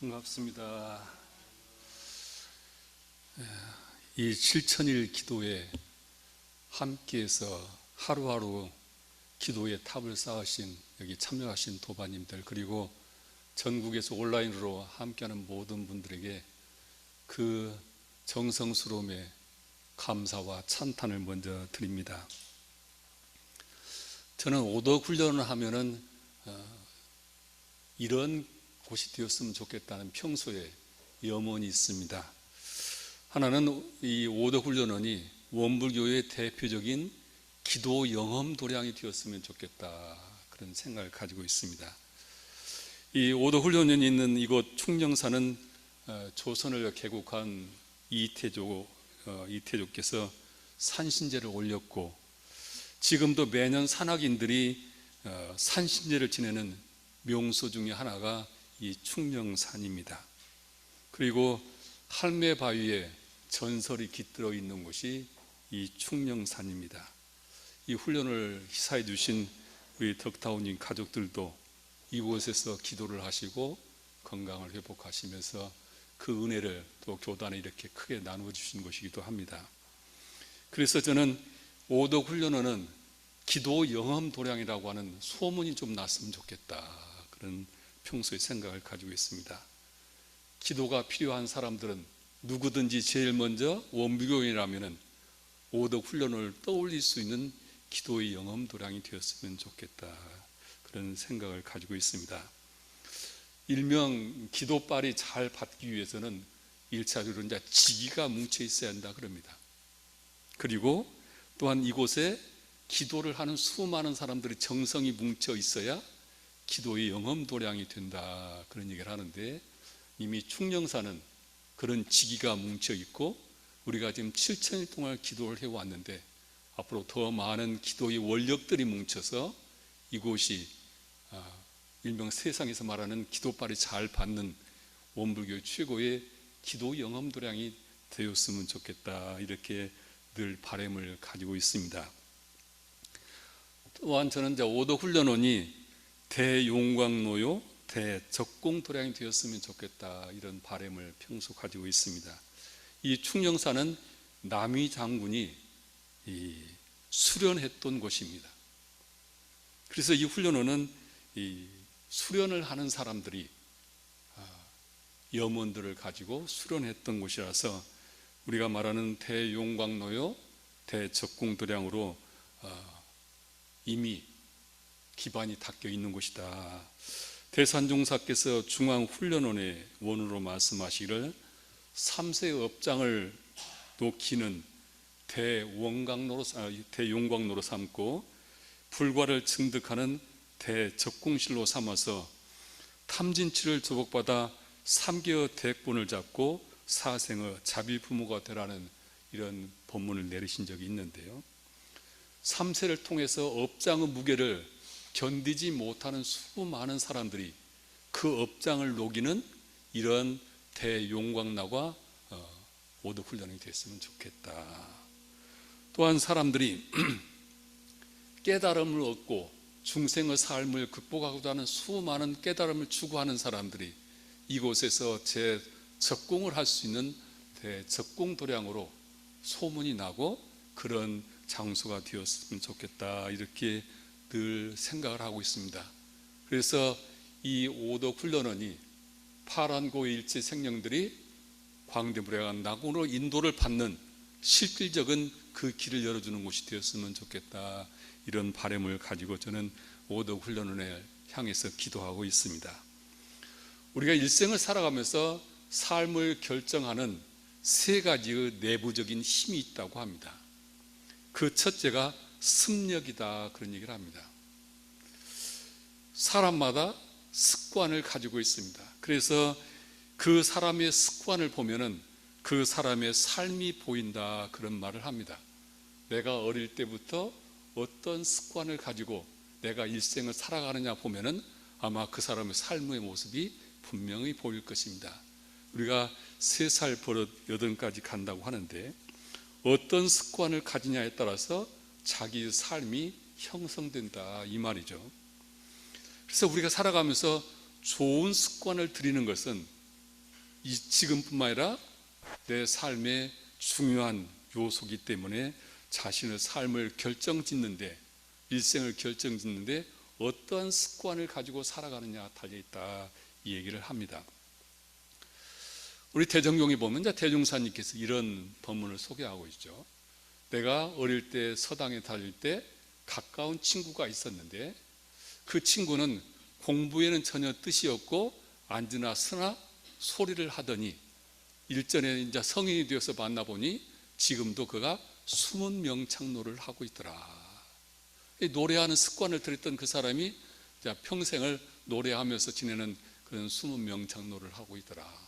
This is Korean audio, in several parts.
반갑습니다. 이 7000일 기도에 함께해서 하루하루 기도의 탑을 쌓으신 여기 참여하신 도반님들, 그리고 전국에서 온라인으로 함께하는 모든 분들에게 그 정성스러움에 감사와 찬탄을 먼저 드립니다. 저는 오덕 훈련을 하면은 이런 곳이 되었으면 좋겠다는 평소에 염원이 있습니다. 하나는 이 오덕 훈련원이 원불교의 대표적인 기도 영험 도량이 되었으면 좋겠다, 그런 생각을 가지고 있습니다. 이 오덕 훈련원이 있는 이곳 충령사는 조선을 개국한 이태조께서 산신제를 올렸고, 지금도 매년 산악인들이 산신제를 지내는 명소 중에 하나가 이 충령산입니다. 그리고 할매바위에 전설이 깃들어 있는 곳이 이 충령산입니다. 이 훈련을 희사해 주신 우리 덕타우님 가족들도 이곳에서 기도를 하시고 건강을 회복하시면서 그 은혜를 또 교단에 이렇게 크게 나누어 주신 것이기도 합니다. 그래서 저는 오덕 훈련원은 기도 영험 도량이라고 하는 소문이 좀 났으면 좋겠다, 그런 평소에 생각을 가지고 있습니다. 기도가 필요한 사람들은 누구든지 제일 먼저 원불교인이라면 오덕 훈련을 떠올릴 수 있는 기도의 영험 도량이 되었으면 좋겠다, 그런 생각을 가지고 있습니다. 일명 기도빨이 잘 받기 위해서는 1차적으로 이제 지기가 뭉쳐 있어야 한다 그럽니다. 그리고 또한 이곳에 기도를 하는 수많은 사람들이 정성이 뭉쳐 있어야 기도의 영험 도량이 된다, 그런 얘기를 하는데, 이미 충령사는 그런 지기가 뭉쳐 있고 우리가 지금 7000일 동안 기도를 해왔는데 앞으로 더 많은 기도의 원력들이 뭉쳐서 이곳이 일명 세상에서 말하는 기도빨이 잘 받는 원불교 최고의 기도 영험 도량이 되었으면 좋겠다, 이렇게 늘 바람을 가지고 있습니다. 또한 저는 이제 오덕 훈련원이 대용광노요, 대적공도량이 되었으면 좋겠다, 이런 바람을 평소 가지고 있습니다. 이 충령사는 남위 장군이 수련했던 곳입니다. 그래서 이 훈련원은 이 수련을 하는 사람들이 염원들을 가지고 수련했던 곳이라서 우리가 말하는 대용광노요, 대적공도량으로 이미 기반이 닦여 있는 곳이다. 대산종사께서 중앙훈련원의 원으로 말씀하시기를 3세 업장을 놓기는 대용광로로 삼고 불과를 증득하는 대적공실로 삼아서 탐진치를 조복받아 3개의 대권을 잡고 사생의 자비부모가 되라는 이런 법문을 내리신 적이 있는데요, 3세를 통해서 업장의 무게를 견디지 못하는 수많은 사람들이 그 업장을 녹이는 이런 대용광나가 오덕 훈련이 됐으면 좋겠다. 또한 사람들이 깨달음을 얻고 중생의 삶을 극복하고자 하는 수많은 깨달음을 추구하는 사람들이 이곳에서 적공을 할 수 있는 대적공도량으로 소문이 나고 그런 장소가 되었으면 좋겠다, 이렇게 늘 생각을 하고 있습니다. 그래서 이 오덕 훈련원이 파란고 일체 생령들이 광대불양한 낙원으로 인도를 받는 실질적인 그 길을 열어주는 곳이 되었으면 좋겠다, 이런 바람을 가지고 저는 오덕 훈련원을 향해서 기도하고 있습니다. 우리가 일생을 살아가면서 삶을 결정하는 3가지의 내부적인 힘이 있다고 합니다. 그 첫째가 습력이다, 그런 얘기를 합니다. 사람마다 습관을 가지고 있습니다. 그래서 그 사람의 습관을 보면은 그 사람의 삶이 보인다, 그런 말을 합니다. 내가 어릴 때부터 어떤 습관을 가지고 내가 일생을 살아가느냐 보면은 아마 그 사람의 삶의 모습이 분명히 보일 것입니다. 우리가 3살 버릇 8까지 간다고 하는데 어떤 습관을 가지냐에 따라서 자기 삶이 형성된다, 이 말이죠. 그래서 우리가 살아가면서 좋은 습관을 들이는 것은 지금뿐만 아니라 내 삶의 중요한 요소이기 때문에 자신의 삶을 결정짓는데, 일생을 결정짓는데 어떠한 습관을 가지고 살아가느냐 달려있다, 이 얘기를 합니다. 우리 대정경에 보면 대종사님께서 이런 본문을 소개하고 있죠. 내가 어릴 때 서당에 다닐 때 가까운 친구가 있었는데, 그 친구는 공부에는 전혀 뜻이 없고 앉으나 서나 소리를 하더니 일전에 이제 성인이 되어서 만나보니 지금도 그가 숨은 명창로를 하고 있더라. 노래하는 습관을 들였던 그 사람이 평생을 노래하면서 지내는 그런 숨은 명창로를 하고 있더라.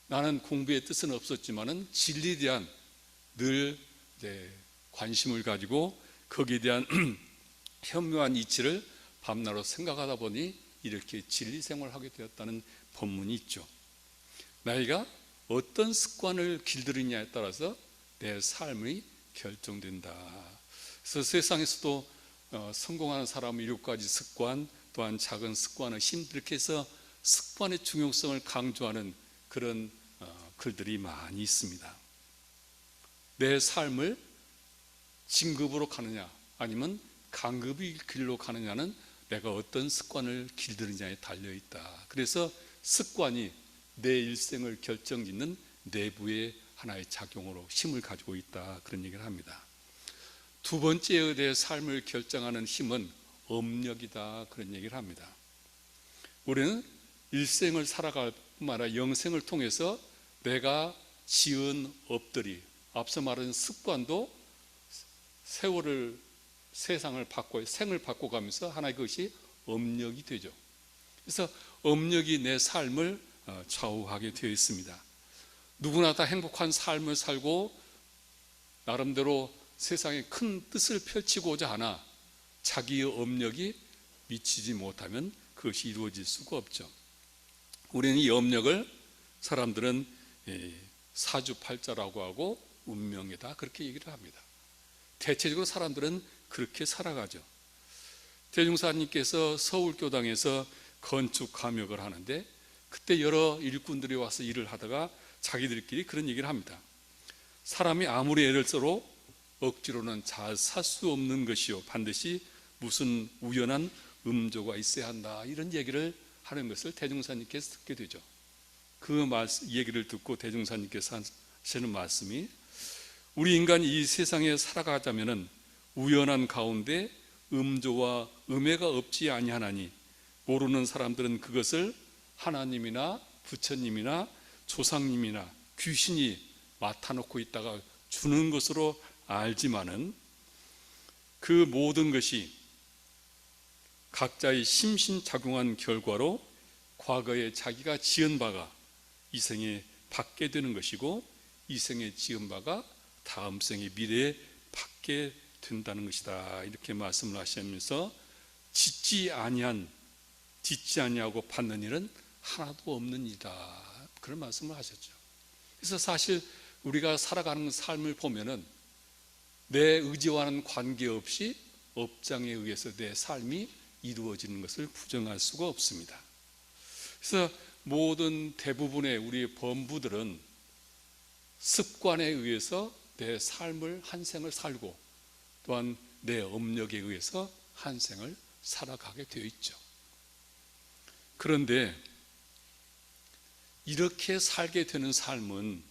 나는 공부의 뜻은 없었지만은 진리에 대한 늘 관심을 가지고 거기에 대한 현묘한 이치를 밤낮으로 생각하다 보니 이렇게 진리 생활을 하게 되었다는 본문이 있죠. 나이가 어떤 습관을 길들이냐에 따라서 내 삶이 결정된다. 그래서 세상에서도 성공하는 사람은 7가지 습관, 또한 작은 습관을 힘들게 해서 습관의 중요성을 강조하는 그런 글들이 많이 있습니다. 내 삶을 진급으로 가느냐 아니면 강급의 길로 가느냐는 내가 어떤 습관을 길들이냐에 달려있다. 그래서 습관이 내 일생을 결정짓는 내부의 하나의 작용으로 힘을 가지고 있다, 그런 얘기를 합니다. 두 번째의 내 삶을 결정하는 힘은 업력이다, 그런 얘기를 합니다. 우리는 일생을 살아갈 뿐만 아니라 영생을 통해서 내가 지은 업들이, 앞서 말한 습관도 세월을, 세상을 바꿔, 생을 바꿔가면서 하나의 것이 업력이 되죠. 그래서 업력이 내 삶을 좌우하게 되어 있습니다. 누구나 다 행복한 삶을 살고 나름대로 세상에 큰 뜻을 펼치고자 하나 자기의 업력이 미치지 못하면 그것이 이루어질 수가 없죠. 우리는 이 업력을 사람들은 사주팔자라고 하고 운명이다, 그렇게 얘기를 합니다. 대체적으로 사람들은 그렇게 살아가죠. 대종사님께서 서울교당에서 건축 감역을 하는데 그때 여러 일꾼들이 와서 일을 하다가 자기들끼리 그런 얘기를 합니다. 사람이 아무리 애를 써도 억지로는 잘 살 수 없는 것이요, 반드시 무슨 우연한 음조가 있어야 한다, 이런 얘기를 하는 것을 대종사님께서 듣게 되죠. 그 얘기를 듣고 대종사님께서 하시는 말씀이, 우리 인간이 이 세상에 살아가자면은 우연한 가운데 음조와 음해가 없지 아니하나니 모르는 사람들은 그것을 하나님이나 부처님이나 조상님이나 귀신이 맡아놓고 있다가 주는 것으로 알지만은 그 모든 것이 각자의 심신작용한 결과로 과거에 자기가 지은 바가 이 생에 받게 되는 것이고 이 생에 지은 바가 다음 생의 미래에 받게 된다는 것이다, 이렇게 말씀을 하시면서 짓지 아니하고 받는 일은 하나도 없는 일이다, 그런 말씀을 하셨죠. 그래서 사실 우리가 살아가는 삶을 보면은 내 의지와는 관계없이 업장에 의해서 내 삶이 이루어지는 것을 부정할 수가 없습니다. 그래서 모든 대부분의 우리 범부들은 습관에 의해서 내 삶을 한 생을 살고 또한 내 업력에 의해서 한 생을 살아가게 되어 있죠. 그런데 이렇게 살게 되는 삶은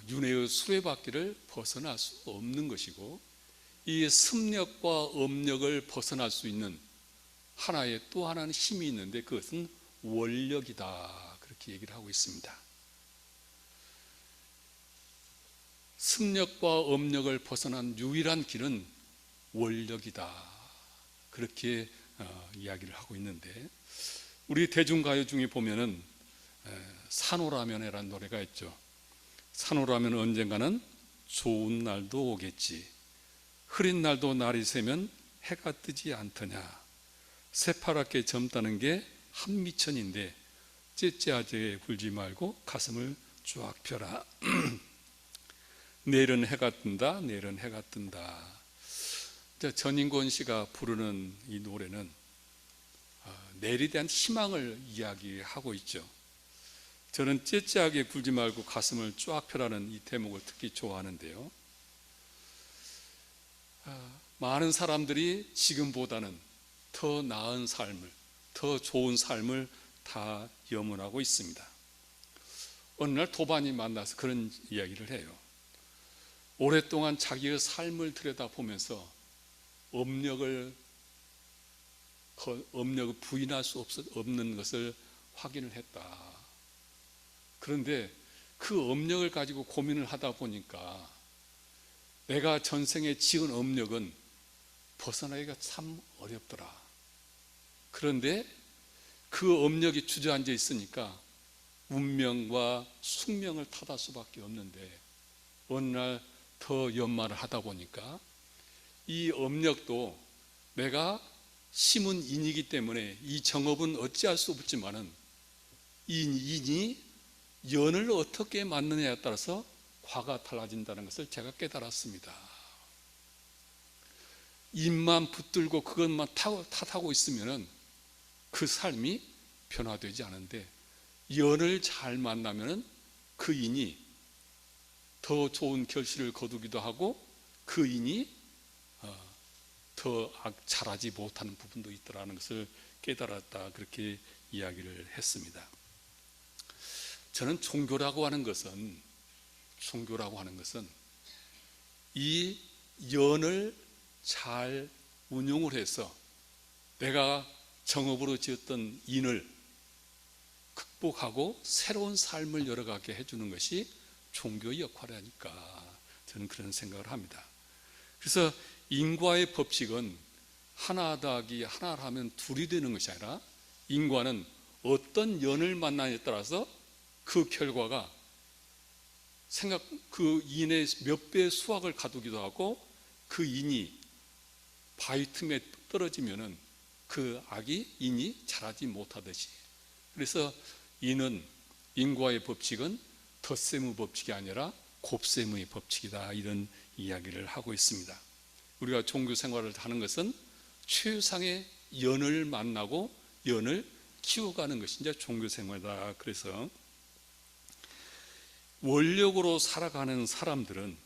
윤회의 수레바퀴를 벗어날 수 없는 것이고, 이 습력과 업력을 벗어날 수 있는 하나의 또 하나는 힘이 있는데 그것은 원력이다, 그렇게 얘기를 하고 있습니다. 습력과 업력을 벗어난 유일한 길은 원력이다, 그렇게 이야기를 하고 있는데, 우리 대중가요 중에 보면은 산호라면이라는 노래가 있죠. 산호라면 언젠가는 좋은 날도 오겠지, 흐린 날도 날이 새면 해가 뜨지 않더냐, 새파랗게 젊다는 게 한미천인데 째째하게 굴지 말고 가슴을 쫙 펴라. 내일은 해가 뜬다, 내일은 해가 뜬다. 전인권 씨가 부르는 이 노래는 내일에 대한 희망을 이야기하고 있죠. 저는 째째하게 굴지 말고 가슴을 쫙 펴라는 이 대목을 특히 좋아하는데요. 많은 사람들이 지금보다는 더 나은 삶을, 더 좋은 삶을 다 염원하고 있습니다. 어느 날 도반이 만나서 그런 이야기를 해요. 오랫동안 자기의 삶을 들여다보면서 업력을 부인할 수 없는 것을 확인을 했다. 그런데 그 업력을 가지고 고민을 하다 보니까 내가 전생에 지은 업력은 벗어나기가 참 어렵더라. 그런데 그 업력이 주저앉아 있으니까 운명과 숙명을 탓할 수밖에 없는데 어느 날 더 연말을 하다 보니까 이 업력도 내가 심은 인이기 때문에 이 정업은 어찌할 수 없지만은 이 인이 연을 어떻게 만느냐에 따라서 과가 달라진다는 것을 제가 깨달았습니다. 인만 붙들고 그것만 탓하고 있으면은 그 삶이 변화되지 않은데 연을 잘 만나면은 그 인이 더 좋은 결실을 거두기도 하고 그 인이 더 잘하지 못하는 부분도 있더라는 것을 깨달았다, 그렇게 이야기를 했습니다. 저는 종교라고 하는 것은 이 연을 잘 운용을 해서 내가 정업으로 지었던 인을 극복하고 새로운 삶을 열어가게 해주는 것이 종교의 역할이니까 저는 그런 생각을 합니다. 그래서 인과의 법칙은 하나 더하기 하나를 하면 둘이 되는 것이 아니라 인과는 어떤 연을 만나냐에 따라서 그 결과가 그 인의 몇 배의 수확을 가두기도 하고 그 인이 바위 틈에 떨어지면은 그 인이 자라지 못하듯이, 그래서 인과의 법칙은 덧셈의 법칙이 아니라 곱셈의 법칙이다, 이런 이야기를 하고 있습니다. 우리가 종교 생활을 하는 것은 최상의 연을 만나고 연을 키워가는 것이 이제 종교 생활이다. 그래서 원력으로 살아가는 사람들은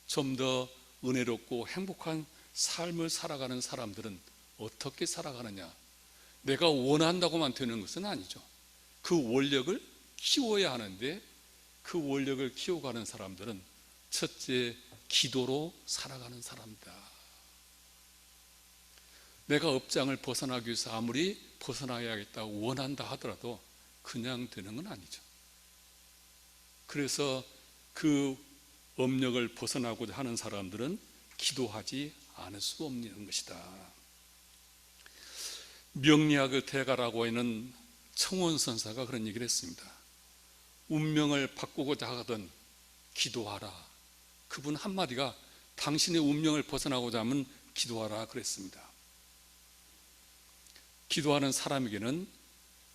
좀 더 은혜롭고 행복한 삶을 살아가는 사람들은 어떻게 살아가느냐? 내가 원한다고만 되는 것은 아니죠. 그 원력을 키워야 하는데 그 원력을 키워가는 사람들은 첫째, 기도로 살아가는 사람이다. 내가 업장을 벗어나기 위해서 아무리 벗어나야겠다고 원한다 하더라도 그냥 되는 건 아니죠. 그래서 그 업력을 벗어나고자 하는 사람들은 기도하지 않을 수 없는 것이다. 명리학의 대가라고 하는 청원선사가 그런 얘기를 했습니다. 운명을 바꾸고자 하거든 기도하라. 그분 한마디가 당신의 운명을 벗어나고자 하면 기도하라 그랬습니다. 기도하는 사람에게는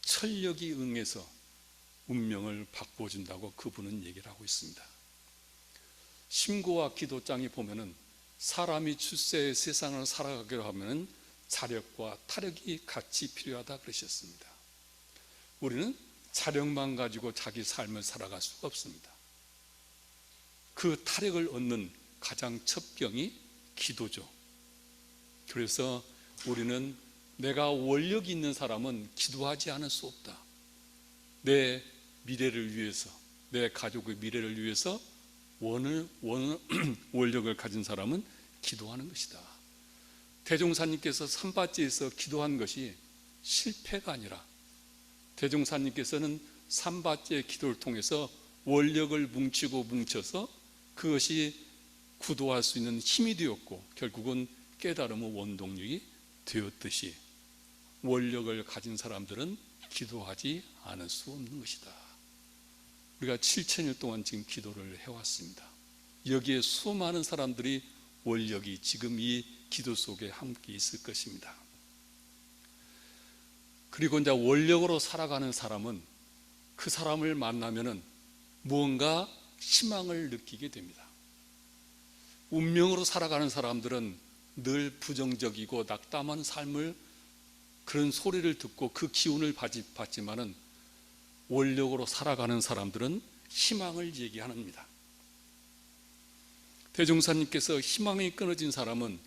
철력이 응해서 운명을 바꿔준다고 그분은 얘기를 하고 있습니다. 심고와 기도장에 보면은 사람이 출세의 세상을 살아가기로 하면은 자력과 타력이 같이 필요하다 그러셨습니다. 우리는 자력만 가지고 자기 삶을 살아갈 수가 없습니다. 그 타력을 얻는 가장 첩경이 기도죠. 그래서 우리는 내가 원력이 있는 사람은 기도하지 않을 수 없다. 내 미래를 위해서, 내 가족의 미래를 위해서 원력을 가진 사람은 기도하는 것이다. 대종사님께서 산바지에서 기도한 것이 실패가 아니라 대종사님께서는 산바지의 기도를 통해서 원력을 뭉쳐서 그것이 구도할 수 있는 힘이 되었고 결국은 깨달음의 원동력이 되었듯이 원력을 가진 사람들은 기도하지 않을 수 없는 것이다. 우리가 7,000일 동안 지금 기도를 해왔습니다. 여기에 수많은 사람들이 원력이 지금 이 기도 속에 함께 있을 것입니다. 그리고 이제 원력으로 살아가는 사람은 그 사람을 만나면은 무언가 희망을 느끼게 됩니다. 운명으로 살아가는 사람들은 늘 부정적이고 낙담한 삶을, 그런 소리를 듣고 그 기운을 받지만은 원력으로 살아가는 사람들은 희망을 얘기합니다. 대종사님께서 희망이 끊어진 사람은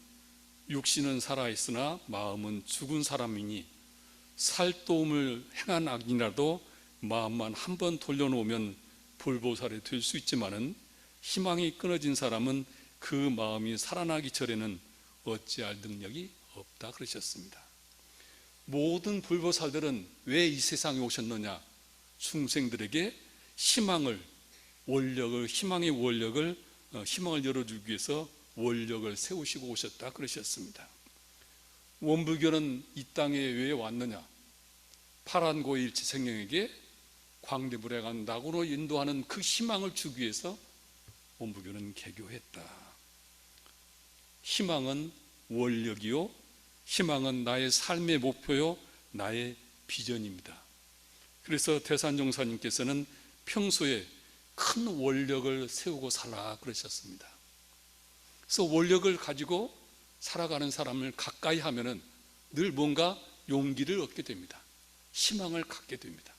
육신은 살아있으나 마음은 죽은 사람이니 살도움을 행한 악이라도 마음만 한번 돌려놓으면 불보살이 될 수 있지만은 희망이 끊어진 사람은 그 마음이 살아나기 전에는 어찌할 능력이 없다 그러셨습니다. 모든 불보살들은 왜 이 세상에 오셨느냐? 중생들에게 희망을 열어주기 위해서 원력을 세우시고 오셨다 그러셨습니다. 원불교는 이 땅에 왜 왔느냐? 파란고의 일체생명에게 광대불행한 낙으로 인도하는 그 희망을 주기 위해서 원불교는 개교했다. 희망은 원력이요, 희망은 나의 삶의 목표요, 나의 비전입니다. 그래서 대산종사님께서는 평소에 큰 원력을 세우고 살아 그러셨습니다. 그래서 원력을 가지고 살아가는 사람을 가까이 하면은 늘 뭔가 용기를 얻게 됩니다. 희망을 갖게 됩니다.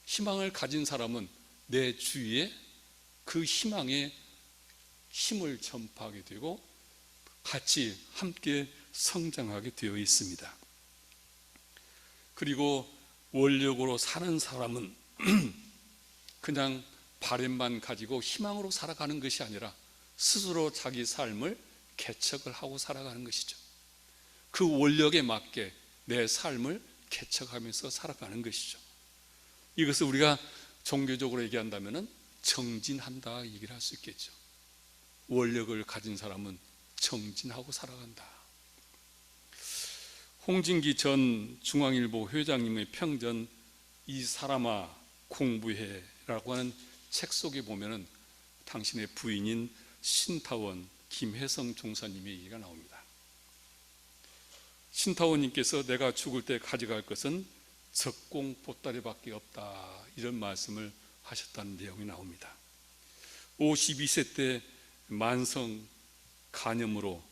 희망을 가진 사람은 내 주위에 그 희망에 힘을 전파하게 되고 같이 함께 성장하게 되어 있습니다. 그리고 원력으로 사는 사람은 그냥 바램만 가지고 희망으로 살아가는 것이 아니라 스스로 자기 삶을 개척을 하고 살아가는 것이죠. 그 원력에 맞게 내 삶을 개척하면서 살아가는 것이죠. 이것을 우리가 종교적으로 얘기한다면 정진한다 얘기를 할 수 있겠죠. 원력을 가진 사람은 정진하고 살아간다. 홍진기 전 중앙일보 회장님의 평전 이 사람아 공부해 라고 하는 책 속에 보면은 당신의 부인인 신타원 김혜성 종사님의 얘기가 나옵니다. 신타원님께서 내가 죽을 때 가져갈 것은 적공 보따리밖에 없다, 이런 말씀을 하셨다는 내용이 나옵니다. 52세 때 만성 간염으로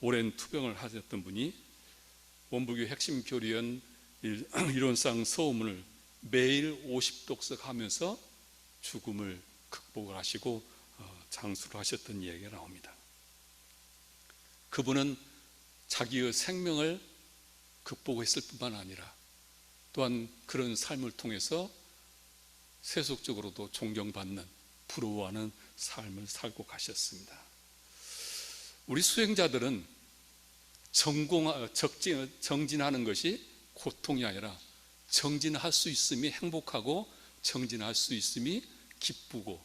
오랜 투병을 하셨던 분이 원불교 핵심 교리연 이론상 서문을 매일 50독석 하면서 죽음을 극복을 하시고 장수를 하셨던 이야기가 나옵니다. 그분은 자기의 생명을 극복했을 뿐만 아니라 또한 그런 삶을 통해서 세속적으로도 존경받는, 부러워하는 삶을 살고 가셨습니다. 우리 수행자들은 정진하는 것이 고통이 아니라 정진할 수 있음이 행복하고 정진할 수 있음이 기쁘고,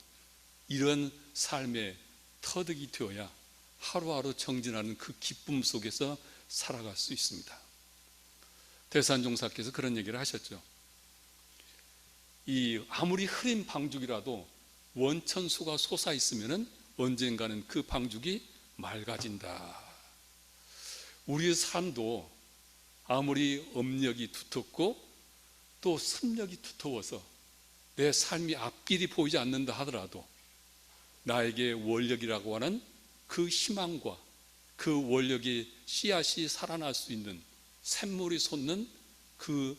이런 삶의 터득이 되어야 하루하루 정진하는 그 기쁨 속에서 살아갈 수 있습니다. 대산종사께서 그런 얘기를 하셨죠. 아무리 흐린 방죽이라도 원천수가 솟아 있으면 언젠가는 그 방죽이 맑아진다. 우리의 삶도 아무리 업력이 두텁고 또 습력이 두터워서 내 삶이 앞길이 보이지 않는다 하더라도 나에게 원력이라고 하는 그 희망과 그 원력의 씨앗이 살아날 수 있는 샘물이 솟는 그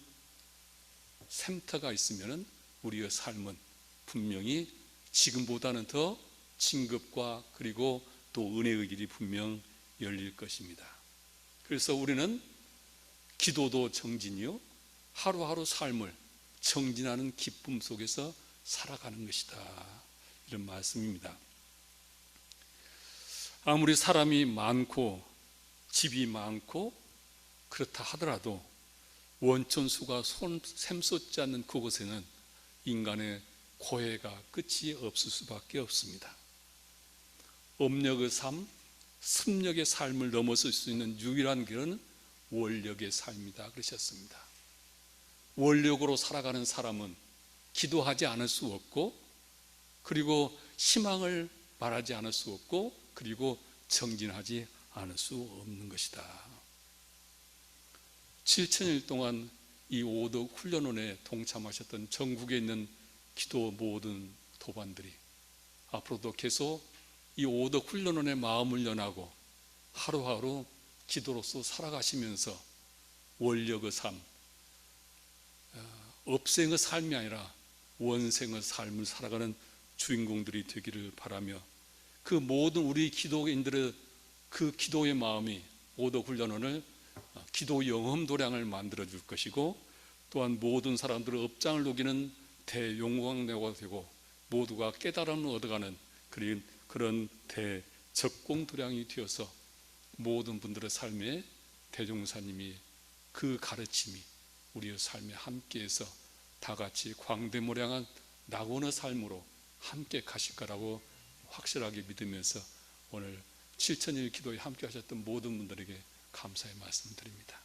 샘터가 있으면 우리의 삶은 분명히 지금보다는 더 진급과 그리고 또 은혜의 길이 분명 열릴 것입니다. 그래서 우리는 기도도 정진이요, 하루하루 삶을 정진하는 기쁨 속에서 살아가는 것이다, 이런 말씀입니다. 아무리 사람이 많고 집이 많고 그렇다 하더라도 원천수가 샘솟지 않는 그곳에는 인간의 고해가 끝이 없을 수밖에 없습니다. 업력의 삶, 습력의 삶을 넘어설 수 있는 유일한 길은 원력의 삶이다 그러셨습니다. 원력으로 살아가는 사람은 기도하지 않을 수 없고, 그리고 희망을 말하지 않을 수 없고, 그리고 정진하지 않을 수 없는 것이다. 7천일 동안 이 오덕 훈련원에 동참하셨던 전국에 있는 기도 모든 도반들이 앞으로도 계속 이 오덕 훈련원의 마음을 연하고 하루하루 기도로서 살아가시면서 원력의 삶, 업생의 삶이 아니라 원생의 삶을 살아가는 주인공들이 되기를 바라며, 그 모든 우리 기도인들의 그 기도의 마음이 오더 훈련원을 기도 영험 도량을 만들어 줄 것이고, 또한 모든 사람들의 업장을 녹이는 대용광로가 되고 모두가 깨달음을 얻어가는 그런 대적공 도량이 되어서 모든 분들의 삶에 대종사님이 그 가르침이 우리의 삶에 함께해서 다 같이 광대무량한 낙원의 삶으로 함께 가실 거라고 확실하게 믿으면서 오늘 7000일 기도에 함께 하셨던 모든 분들에게 감사의 말씀 드립니다.